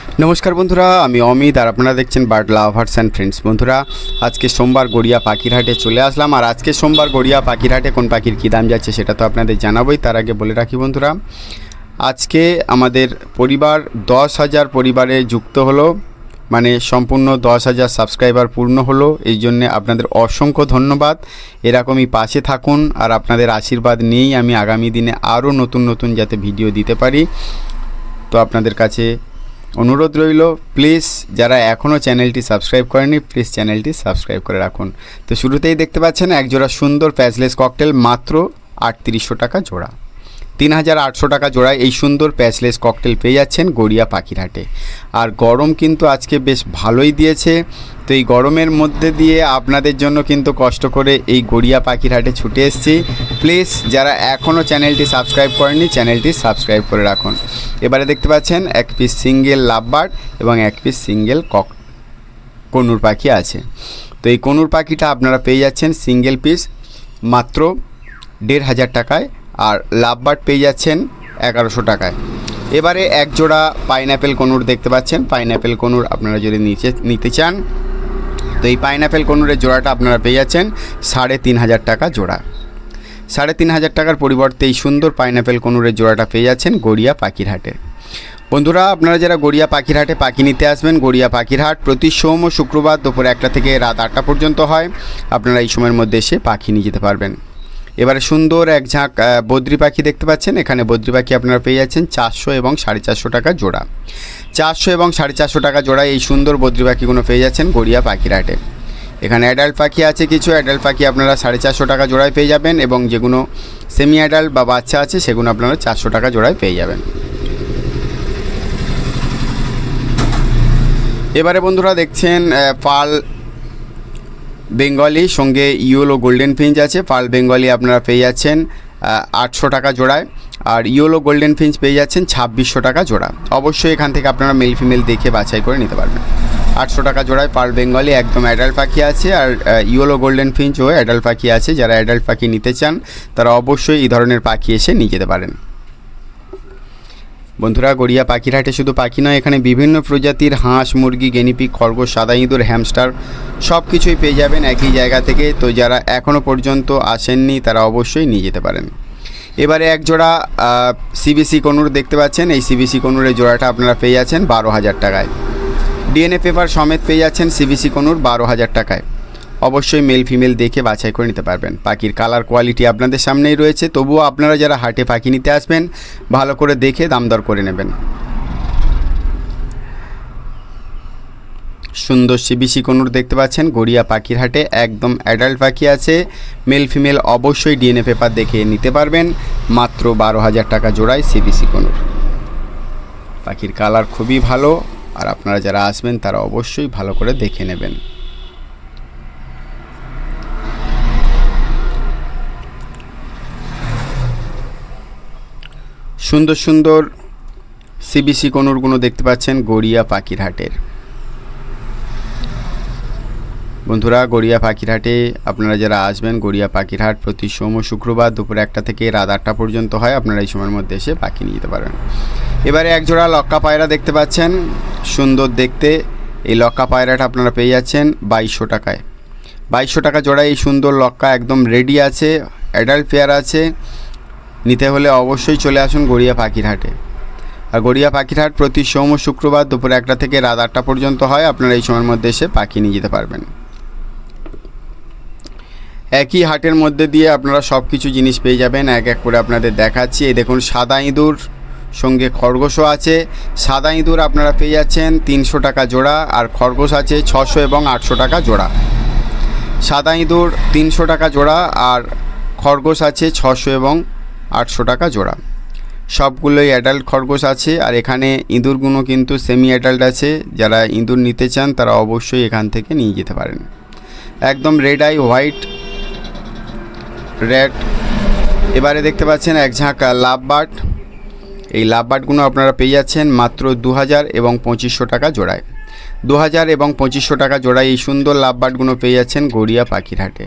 নমস্কার বন্ধুরা, আমি অমিত আর আপনারা দেখছেন বার্ড লাভার্স অ্যান্ড ফ্রেন্ডস। বন্ধুরা, আজকে সোমবার গড়িয়া পাখিরহাটে চলে আসলাম। আর আজকে সোমবার গড়িয়া পাখিরহাটে কোন পাখির কী দাম যাচ্ছে সেটা তো আপনাদের জানাবোই। তার আগে বলে রাখি বন্ধুরা, আজকে আমাদের পরিবার 10,000 পরিবারে যুক্ত হলো, মানে সম্পূর্ণ 10,000 সাবস্ক্রাইবার পূর্ণ হলো। এই জন্যে আপনাদের অসংখ্য ধন্যবাদ। এরকমই পাশে থাকুন আর আপনাদের আশীর্বাদ নিয়েই আমি আগামী দিনে আরও নতুন যাতে ভিডিও দিতে পারি। তো আপনাদের কাছে অনুরোধ রইল, প্লিজ যারা এখনও চ্যানেলটি সাবস্ক্রাইব করেনি প্লিজ চ্যানেলটি সাবস্ক্রাইব করে রাখুন। তো শুরুতেই দেখতে পাচ্ছেন একজোড়া সুন্দর প্যাচলেস ককটেল, মাত্র 3800 টাকা জোড়া, 3800 টাকা জোড়ায় এই সুন্দর প্যাচলেস ককটেল পেয়ে যাচ্ছেন গড়িয়া পাখিরহাটে। আর গরম কিন্তু আজকে বেশ ভালোই দিয়েছে। তো এই গরমের মধ্যে দিয়ে আপনাদের জন্য কিন্তু কষ্ট করে এই গড়িয়া পাখিরহাটে ছুটে এসেছি। প্লিজ যারা এখনও চ্যানেলটি সাবস্ক্রাইব করেননি চ্যানেলটি সাবস্ক্রাইব করে রাখুন। এবারে দেখতে পাচ্ছেন এক পিস সিঙ্গেল লাভবার্ড এবং এক পিস সিঙ্গেল কনুর পাখি আছে। তো এই কনুর পাখিটা আপনারা পেয়ে যাচ্ছেন সিঙ্গেল পিস মাত্র 1,500 টাকায়, আর লাভবার্ড পেয়ে যাচ্ছেন 1100 টাকায়। এবারে এক জোড়া পাইনঅ্যাপেল কনুর দেখতে পাচ্ছেন। পাইনঅ্যাপেল কনুর আপনারা যদি নিতে চান তো এই পাইনঅ্যাপেল কনুরের জোড়াটা আপনারা পেয়ে যাচ্ছেন 3,500 টাকা জোড়া। 3,500 টাকার পরিবর্তে এই সুন্দর পাইনঅ্যাপেল কনুরের জোড়াটা পেয়ে যাচ্ছেন গড়িয়া পাখিরহাটে। বন্ধুরা, আপনারা যারা গড়িয়া পাখিরহাটে পাখি নিতে আসবেন, গড়িয়া পাখিরহাট প্রতি সোম ও শুক্রবার দুপুর 1টা থেকে রাত 8টা পর্যন্ত হয়। আপনারা এই সময়ের মধ্যে এসে পাখি নিয়ে যেতে পারবেন। এবারে সুন্দর এক ঝাঁক বদ্রি পাখি দেখতে পাচ্ছেন। এখানে বদ্রি পাখি আপনারা পেয়ে যাচ্ছেন 400 এবং 450 টাকা জোড়া। 400 এবং 450 টাকা জোড়ায় এই সুন্দর বদ্রি পাখিগুলো পেয়ে যাচ্ছেন গড়িয়া পাখিরহাটে। এখানে অ্যাডাল্ট পাখি আছে কিছু, অ্যাডাল্ট পাখি আপনারা 450 টাকা জোড়ায় পেয়ে যাবেন, এবং যেগুলো সেমি অ্যাডাল্ট বা বাচ্চা আছে সেগুলো আপনারা 400 টাকা জোড়ায় পেয়ে যাবেন। এবারে বন্ধুরা দেখছেন পাল বেঙ্গলি সঙ্গে ইয়েলো গোল্ডেন ফিঞ্চ আছে। পাল বেঙ্গলি আপনারা পেয়ে যাচ্ছেন 800 টাকা জোড়ায়, আর ইয়েলো গোল্ডেন ফিঞ্চ পেয়ে যাচ্ছেন 2600 টাকা জোড়া। অবশ্যই এখান থেকে আপনারা মেল ফিমেল দেখে বাছাই করে নিতে পারবেন। 800 টাকা জোড়ায় পাল বেঙ্গলি একদম অ্যাডাল্ট পাখি আছে, আর ইয়েলো গোল্ডেন ফিঞ্চও অ্যাডাল্ট পাখি আছে। যারা অ্যাডাল্ট পাখি নিতে চান তারা অবশ্যই এই ধরনের পাখি এসে নিয়ে যেতে পারেন। বন্ধুরা, গড়িয়া পাখিরহাটে শুধু পাখি নয়, এখানে বিভিন্ন প্রজাতির হাঁস, মুরগি, গিনিপিগ, খরগোশ, সাদা ইঁদুর, হ্যামস্টার সব কিছুই পেয়ে যাবেন একই জায়গা থেকে। তো যারা এখনও পর্যন্ত আসেননি তারা অবশ্যই নিয়ে যেতে পারেন। এবারে এক জোড়া সিবিসি কনুর দেখতে পাচ্ছেন। এই সিবিসি কনুরের জোড়াটা আপনারা পেয়ে যাচ্ছেন 12,000 টাকায়। ডিএনএ পেপার সমেত পেয়ে যাচ্ছেন সিবিসি কনুর 12,000 টাকায়। অবশ্যই মেল ফিমেল দেখে বাছাই করে নিতে পারবেন। পাখির কালার কোয়ালিটি আপনাদের সামনেই রয়েছে, তবুও আপনারা যারা হাটে পাখি নিতে আসবেন ভালো করে দেখে দাম দর করে নেবেন। সুন্দর সিবিসি কনুর দেখতে পাচ্ছেন গড়িয়া পাখিরহাটে, একদম অ্যাডাল্ট পাখি আছে। মেল ফিমেল অবশ্যই ডিএনএ পেপার দেখে নিতে পারবেন। মাত্র 12,000 টাকা জোড়ায় সিবিসি কনুর। পাখির কালার খুবই ভালো, আর আপনারা যারা আসবেন তারা অবশ্যই ভালো করে দেখে নেবেন। সুন্দর সুন্দর সিবিসি কনুরগুলো দেখতে পাচ্ছেন গড়িয়া পাখিরহাটের। বন্ধুরা, গড়িয়া পাখিরহাটে আপনারা যারা আসবেন, গড়িয়া পাখিরহাট প্রতি সোম ও শুক্রবার দুপুর 1টা থেকে রাত 8টা পর্যন্ত হয়। আপনারা এই সময়ের মধ্যে এসে পাখি নিয়ে যেতে পারেন। এবারে এক জোড়া লক্কা পায়রা দেখতে পাচ্ছেন, সুন্দর দেখতে। এই লক্কা পায়রাটা আপনারা পেয়ে যাচ্ছেন 2200 টাকায়। 2200 টাকা জোড়ায় এই সুন্দর লক্কা একদম রেডি আছে, অ্যাডাল্ট পেয়ার আছে। নিতে হলে অবশ্যই চলে আসুন গড়িয়া পাখিরহাটে। আর গড়িয়া পাখিরহাট প্রতি সোম ও শুক্রবার দুপুর 1টা থেকে রাত 8টা পর্যন্ত হয়। আপনারা এই সময়ের মধ্যে এসে পাখি নিয়ে যেতে পারবেন। একই হাটের মধ্যে দিয়ে আপনারা সব কিছু জিনিস পেয়ে যাবেন। এক এক করে আপনাদের দেখাচ্ছি। এই দেখুন সাদা ইঁদুর সঙ্গে খরগোশও আছে। সাদা ইঁদুর আপনারা পেয়ে যাচ্ছেন 300 টাকা জোড়া, আর খরগোশ আছে 600 এবং 800 টাকা জোড়া। সাদা ইঁদুর 300 টাকা জোড়া, আর খরগোশ আছে 600 এবং 800 টাকা জোড়া। সবগুলোই অ্যাডাল্ট খরগোশ আছে, আর এখানে ইঁদুরগুলো কিন্তু সেমি অ্যাডাল্ট আছে। যারা ইঁদুর নিতে চান তারা অবশ্যই এখান থেকে নিয়ে যেতে পারেন। একদম রেড আই হোয়াইট রেড। এবারে দেখতে পাচ্ছেন এক ঝাঁক লাভবার্ড। এই লাভবার্ডগুলো আপনারা পেয়ে যাচ্ছেন মাত্র 2,000 এবং 2500 টাকা জোড়ায়। 2,000 এবং 2500 টাকা জোড়ায় এই সুন্দর লাভবার্ডগুলো পেয়ে যাচ্ছেন গড়িয়া পাখিরহাটে।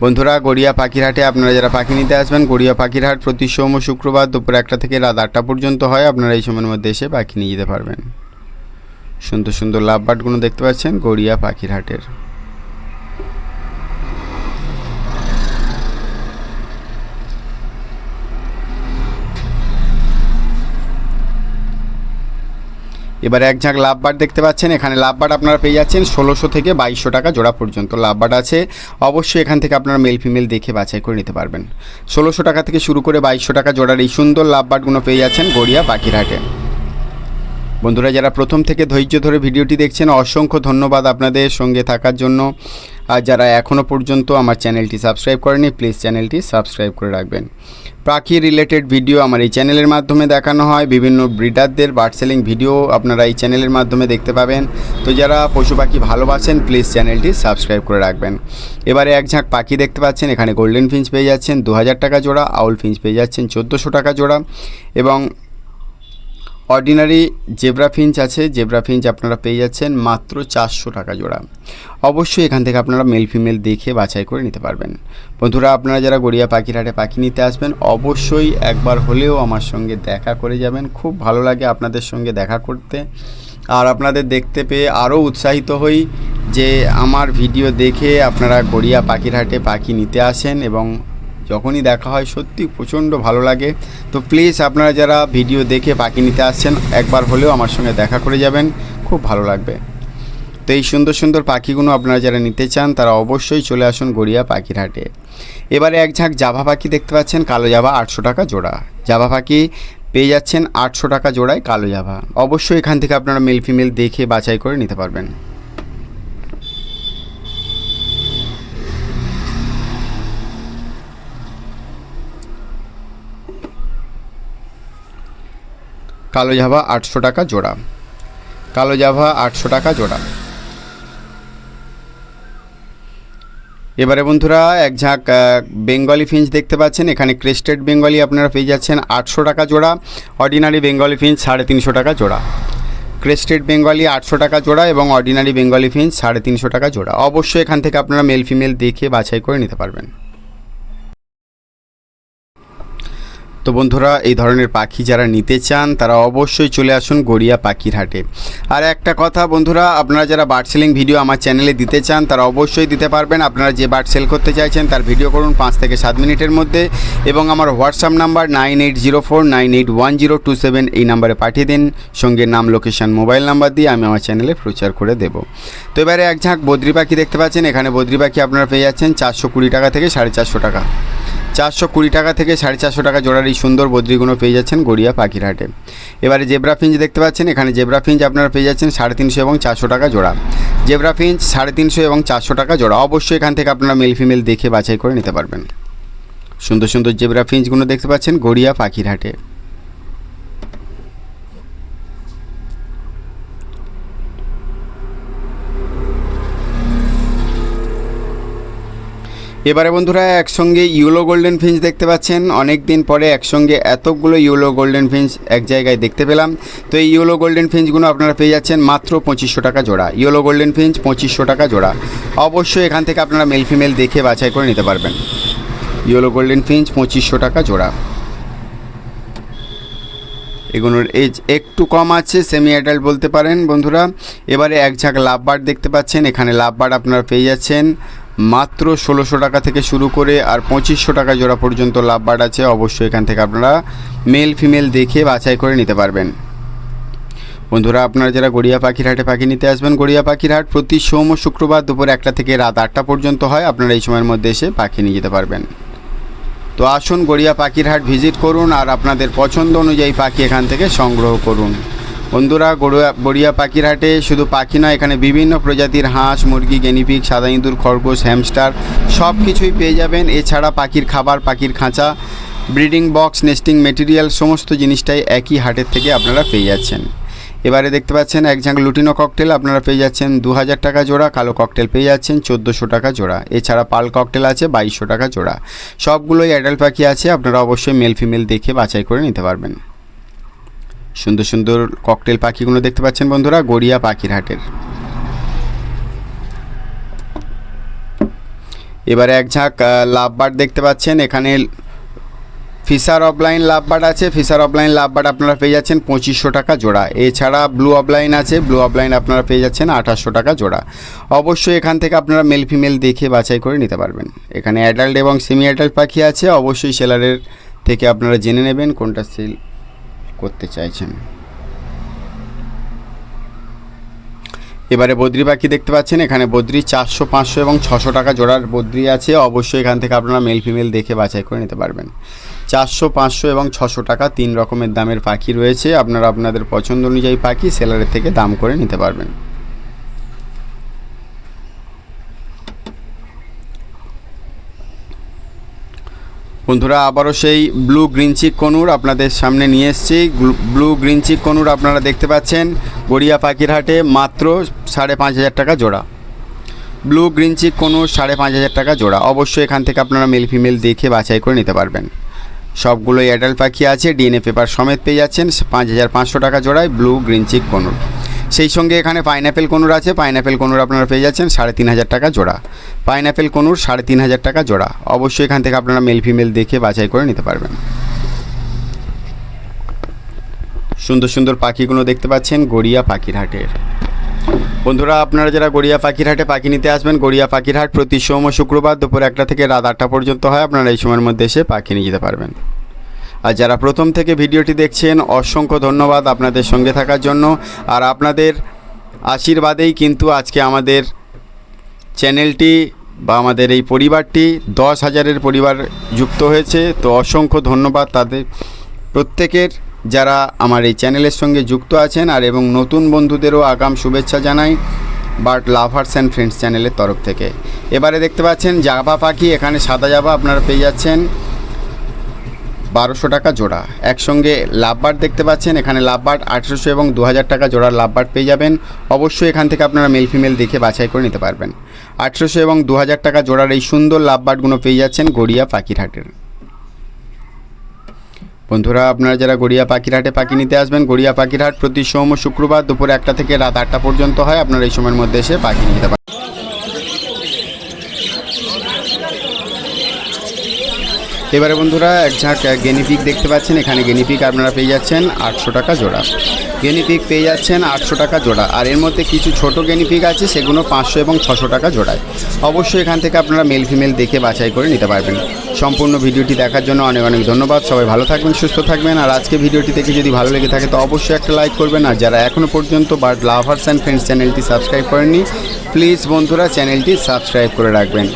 বন্ধুরা গড়িয়া পাখির হাটে আপনারা যারা পাখি নিতে আসবেন, গড়িয়া পাখির হাট প্রতি সোম ও শুক্রবার দুপুর 1টা থেকে রাত 8টা পর্যন্ত হয়। আপনারা এই সময়ের মধ্যে এসে পাখি নিয়ে যেতে পারবেন। সুন্দর সুন্দর লাভ বার্ডগুলো দেখতে পাচ্ছেন গড়িয়া পাখির হাটের। এবারে এক ঝাঁক লাভ বার্ড দেখতে পাচ্ছেন। এখানে লাভ বার্ড আপনারা পেয়ে যাচ্ছেন 1600 থেকে 2200 টাকা জোড়া পর্যন্ত লাভ বার্ড আছে। অবশ্যই এখান থেকে আপনারা মেল ফিমেল দেখে বাছাই করে নিতে পারবেন। 1600 টাকা থেকে শুরু করে 2200 টাকা জোড়ার এই সুন্দর লাভ বার্ডগুলো পেয়ে যাচ্ছেন গড়িয়া পাখির হাটে। বন্ধুরা যারা প্রথম থেকে ধৈর্য ধরে ভিডিওটি দেখছেন, অসংখ্য ধন্যবাদ আপনাদের সঙ্গে থাকার জন্য। আর যারা এখনও পর্যন্ত আমার চ্যানেলটি সাবস্ক্রাইব করেনি, প্লিজ চ্যানেলটি সাবস্ক্রাইব করে রাখবেন। পাখি রিলেটেড ভিডিও আমার এই চ্যানেলের মাধ্যমে দেখানো হয়। বিভিন্ন ব্রিডারদের বার্ড সেলিং ভিডিও আপনারা এই চ্যানেলের মাধ্যমে দেখতে পাবেন। তো যারা পশু পাখি ভালোবাসেন, প্লিজ চ্যানেলটি সাবস্ক্রাইব করে রাখবেন। এবারে এক ঝাঁক পাখি দেখতে পাচ্ছেন। এখানে গোল্ডেন ফিঞ্চ পেয়ে যাচ্ছেন 2000 টাকা জোড়া, আউল ফিঞ্চ পেয়ে যাচ্ছেন 1400 টাকা জোড়া এবং অর্ডিনারি জেব্রা ফিঞ্চ আছে। জেব্রা ফিঞ্চ আপনারা পেয়ে যাচ্ছেন মাত্র 400 টাকা জোড়া। অবশ্যই এখান থেকে আপনারা মেল ফিমেল দেখে বাছাই করে নিতে পারবেন। বন্ধুরা আপনারা যারা গড়িয়া পাখির হাটে পাখি নিতে আসবেন, অবশ্যই একবার হলেও আমার সঙ্গে দেখা করে যাবেন। খুব ভালো লাগে আপনাদের সঙ্গে দেখা করতে, আর আপনাদের দেখতে পেয়ে আরও উৎসাহিত হই যে আমার ভিডিও দেখে আপনারা গড়িয়া পাখির হাটে পাখি নিতে আসেন এবং যখনই দেখা হয় সত্যি প্রচণ্ড ভালো লাগে। তো প্লিজ আপনারা যারা ভিডিও দেখে পাখি নিতে আসছেন, একবার হলেও আমার সঙ্গে দেখা করে যাবেন, খুব ভালো লাগবে। তো এই সুন্দর সুন্দর পাখিগুলো আপনারা যারা নিতে চান তারা অবশ্যই চলে আসুন গড়িয়া পাখির হাটে। এবারে এক ঝাঁক জাভা পাখি দেখতে পাচ্ছেন, কালো জাভা 800 টাকা জোড়া। জাভা পাখি পেয়ে যাচ্ছেন 800 টাকা জোড়ায় কালো জাভা। অবশ্যই এখান থেকে আপনারা মেল ফিমেল দেখে বাছাই করে নিতে পারবেন। কালো জাভা 800 টাকা জোড়া। কালো জাভা 800 টাকা জোড়া। এবারে বন্ধুরা এক ঝাঁক বেঙ্গলি ফিঞ্চ দেখতে পাচ্ছেন। এখানে ক্রেস্টেড বেঙ্গলি আপনারা পেয়ে যাচ্ছেন 800 টাকা জোড়া। অর্ডিনারি বেঙ্গলি ফিঞ্চ 350 টাকা জোড়া। ক্রেস্টেড বেঙ্গলি 800 টাকা জোড়া এবং অর্ডিনারি বেঙ্গলি ফিঞ্চ 350 টাকা জোড়া। অবশ্যই এখান থেকে আপনারা মেল ফিমেল দেখে বাছাই করে নিতে পারবেন। তো বন্ধুরা এই ধরনের পাখি যারা নিতে চান তারা অবশ্যই চলে আসুন গড়িয়া পাখির হাটে। আর একটা কথা বন্ধুরা, আপনারা যারা বার্ড সেলিং ভিডিও আমার চ্যানেলে দিতে চান তারা অবশ্যই দিতে পারবেন। আপনারা যে বার্ড সেল করতে চাইছেন তার ভিডিও করুন 5 থেকে 7 মিনিটের মধ্যে এবং আমার হোয়াটসঅ্যাপ নাম্বার 9804981027 এই নাম্বারে পাঠিয়ে দিন। সঙ্গে নাম, লোকেশান, মোবাইল নাম্বার দিয়ে আমি আমার চ্যানেলে প্রচার করে দেব। তো এবারে এক ঝাঁক বদ্রি পাখি দেখতে পাচ্ছেন। এখানে বদ্রি পাখি আপনারা পেয়ে যাচ্ছেন 420 টাকা থেকে 450 টাকা। 420 টাকা থেকে 450 টাকা জোড়ার এই সুন্দর বদ্রিগুলো পেয়ে যাচ্ছেন গড়িয়া পাখির হাটে। এবারে জেব্রা ফিঞ্চ দেখতে পাচ্ছেন। এখানে জেব্রা ফিঞ্চ আপনারা পেয়ে যাচ্ছেন 350 এবং 400 টাকা জোড়া। জেব্রা ফিঞ্চ 350 এবং 400 টাকা জোড়া। অবশ্যই এখান থেকে আপনারা মেল ফিমেল দেখে বাছাই করে নিতে পারবেন। সুন্দর সুন্দর জেব্রা ফিঞ্চগুলো দেখতে পাচ্ছেন গড়িয়া পাখির হাটে। এবারে বন্ধুরা একসঙ্গে ইয়েলো গোল্ডেন ফিঞ্চ দেখতে পাচ্ছেন। অনেক দিন পরে একসঙ্গে এতগুলো ইয়েলো গোল্ডেন ফিঞ্চ এক জায়গায় দেখতে পেলাম। তো এই ইয়েলো গোল্ডেন ফিঞ্চগুলো আপনারা পেয়ে যাচ্ছেন মাত্র 2500 টাকা জোড়া। ইয়েলো গোল্ডেন ফিঞ্চ 2500 টাকা জোড়া। অবশ্যই এখান থেকে আপনারা মেল ফিমেল দেখে বাছাই করে নিতে পারবেন। ইয়েলো গোল্ডেন ফিঞ্চ 2500 টাকা জোড়া। এগুলোর এজ একটু কম আছে, সেমি অ্যাডাল্ট বলতে পারেন বন্ধুরা। এবারে এক ঝাঁক লাভ বার্ড দেখতে পাচ্ছেন। এখানে লাভ বার্ড আপনারা পেয়ে যাচ্ছেন মাত্র 1600 টাকা থেকে শুরু করে আর 2500 টাকা জোড়া পর্যন্ত লাভ বার্ড আছে। অবশ্যই এখান থেকে আপনারা মেল ফিমেল দেখে বাছাই করে নিতে পারবেন। বন্ধুরা আপনারা যারা গড়িয়া পাখির হাটে পাখি নিতে আসবেন, গড়িয়া পাখির হাট প্রতি সোম ও শুক্রবার দুপুর 1টা থেকে রাত 8টা পর্যন্ত হয়। আপনারা এই সময়ের মধ্যে এসে পাখি নিয়ে যেতে পারবেন। তো আসুন গড়িয়া পাখির হাট ভিজিট করুন আর আপনাদের পছন্দ অনুযায়ী পাখি এখান থেকে সংগ্রহ করুন। বন্ধুরা গড়িয়া পাখির হাটে শুধু পাখি নয়, এখানে বিভিন্ন প্রজাতির হাঁস, মুরগি, গিনিপিগ, সাদা ইঁদুর, খরগোশ, হ্যামস্টার সব কিছুই পেয়ে যাবেন। এছাড়া পাখির খাবার, পাখির খাঁচা, ব্রিডিং বক্স, নেস্টিং মেটেরিয়াল সমস্ত জিনিসটাই একই হাটের থেকে আপনারা পেয়ে যাচ্ছেন। এবারে দেখতে পাচ্ছেন এক ঝাঁক লুটিনো ককটেল আপনারা পেয়ে যাচ্ছেন 2000 টাকা জোড়া। কালো ককটেল পেয়ে যাচ্ছেন 1400 টাকা জোড়া। এছাড়া পাল ককটেল আছে 2200 টাকা জোড়া। সবগুলোই অ্যাডাল্ট পাখি আছে। আপনারা অবশ্যই মেল ফিমেল দেখে বাছাই করে নিতে পারবেন। সুন্দর সুন্দর ককটেল পাখিগুলো দেখতে পাচ্ছেন বন্ধুরা গড়িয়া পাখির হাটের। এবারে এক ঝাঁক লাভবার্ড দেখতে পাচ্ছেন। এখানে ফিশার অফলাইন লাভবার্ড আছে। ফিশার অফলাইন লাভবার্ড আপনারা পেয়ে যাচ্ছেন 2500 টাকা জোড়া। এছাড়া ব্লু অফলাইন আছে, ব্লু অফলাইন আপনারা পেয়ে যাচ্ছেন 2800 টাকা জোড়া। অবশ্যই এখান থেকে আপনারা মেল ফিমেল দেখে বাছাই করে নিতে পারবেন। এখানে অ্যাডাল্ট এবং সেমি অ্যাডাল্ট পাখি আছে, অবশ্যই সেলারের থেকে আপনারা জেনে নেবেন কোনটা সেল করতে চাইছেন। এবারে বদ্রি পাখি দেখতে পাচ্ছেন। এখানে বদ্রি 400, 500 এবং 600 টাকা জোড়ার বদ্রি আছে, অবশ্যই এখান থেকে আপনারা মেল ফিমেল দেখে বাছাই করে নিতে পারবেন। 400, 500 এবং 600 টাকা 3 রকমের দামের পাখি রয়েছে। আপনারা আপনাদের পছন্দ অনুযায়ী পাখি সেলারের থেকে দাম করে নিতে পারবেন। বন্ধুরা আবারও সেই ব্লু গ্রিন চিক কনুর আপনাদের সামনে নিয়ে এসেছি। ব্লু গ্রিন চিক কনুর আপনারা দেখতে পাচ্ছেন গড়িয়া পাখির হাটে মাত্র 5500 টাকা জোড়া। ব্লু গ্রিন চিক কনুর 5500 টাকা জোড়া। অবশ্যই এখান থেকে আপনারা মেল ফিমেল দেখে বাছাই করে নিতে পারবেন। সবগুলোই অ্যাডাল্ট পাখি আছে, ডিএনএ পেপার সমেত পেয়ে যাচ্ছেন 5500 টাকা জোড়ায় ব্লু গ্রিন চিক কনুর। সেই সঙ্গে এখানে পাইনঅ্যাপেল কনুর আছে। পাইনঅ্যাপেল কনুর আপনারা পেয়ে যাচ্ছেন 3500 টাকা জোড়া। পাইনঅ্যাপেল কনুর 3500 টাকা জোড়া। অবশ্যই এখান থেকে আপনারা মেল ফিমেল দেখে বাছাই করে নিতে পারবেন। সুন্দর সুন্দর পাখিগুলো দেখতে পাচ্ছেন গড়িয়া পাখির হাটের। বন্ধুরা আপনারা যারা গড়িয়া পাখির হাটে পাখি নিতে আসবেন, গড়িয়া পাখির হাট প্রতি সোম ও শুক্রবার দুপুর 1টা থেকে রাত 8টা পর্যন্ত হয়। আপনারা এই সময়ের মধ্যে এসে পাখি নিয়ে যেতে পারবেন। আর যারা প্রথম থেকে ভিডিওটি দেখছেন অসংখ্য ধন্যবাদ আপনাদের সঙ্গে থাকার জন্য। আর আপনাদের আশীর্বাদেই কিন্তু আজকে আমাদের চ্যানেলটি বা আমাদের এই পরিবারটি 10,000-এর পরিবার যুক্ত হয়েছে। তো অসংখ্য ধন্যবাদ তাদের প্রত্যেকের, যারা আমার এই চ্যানেলের সঙ্গে যুক্ত আছেন। আর এবং নতুন বন্ধুদেরও আগাম শুভেচ্ছা জানাই বার্ড লাভার্স অ্যান্ড ফ্রেন্ডস চ্যানেলের তরফ থেকে। এবারে দেখতে পাচ্ছেন জাভা পাখি। এখানে সাদা জাভা আপনারা পেয়ে যাচ্ছেন 1200 টাকা জোড়া। একসঙ্গে লাভবার্ড দেখতে পাচ্ছেন। এখানে লাভবার্ড 800 এবং 2000 টাকা জোড়ার লাভবার্ড পেয়ে যাবেন। অবশ্যই এখান থেকে আপনারা মেল ফিমেল দেখে বাছাই করে নিতে পারবেন। 800 এবং 2000 টাকা জোড়ার এই সুন্দর লাভবার্ডগুলো পেয়ে যাচ্ছেন গড়িয়া পাখির হাটের। বন্ধুরা আপনারা যারা গড়িয়া পাখির হাটে পাখি নিতে আসবেন, গড়িয়া পাখির হাট প্রতি সোম ও শুক্রবার দুপুর 1টা থেকে রাত 8টা পর্যন্ত হয়। আপনারা এই সময়ের মধ্যে এসে পাখি নিতে পারেন। এবারে বন্ধুরা এক ঝাঁক গেনিপিক দেখতে পাচ্ছেন। এখানে গেনিপিক আপনারা পেয়ে যাচ্ছেন 800 টাকা জোড়া। গেনিপিক পেয়ে যাচ্ছেন 800 টাকা জোড়া। আর এর মধ্যে কিছু ছোট গেনিপিক আছে, সেগুলো 500 এবং 600 টাকা জোড়ায়। অবশ্যই এখান থেকে আপনারা মেল ফিমেল দেখে বাছাই করে নিতে পারবেন। সম্পূর্ণ ভিডিওটি দেখার জন্য অনেক অনেক ধন্যবাদ। সবাই ভালো থাকবেন, সুস্থ থাকবেন। আর আজকে ভিডিওটি দেখে যদি ভালো লেগে থাকে তো অবশ্যই একটা লাইক করবেন। আর যারা এখনও পর্যন্ত বার্ড লাভার্স অ্যান্ড ফ্রেন্ডস চ্যানেলটি সাবস্ক্রাইব করেননি, প্লিজ বন্ধুরা চ্যানেলটি সাবস্ক্রাইব করে রাখবেন।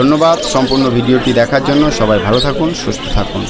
ধন্যবাদ সম্পূর্ণ ভিডিওটি দেখার জন্য। সবাই ভালো থাকুন, সুস্থ থাকুন।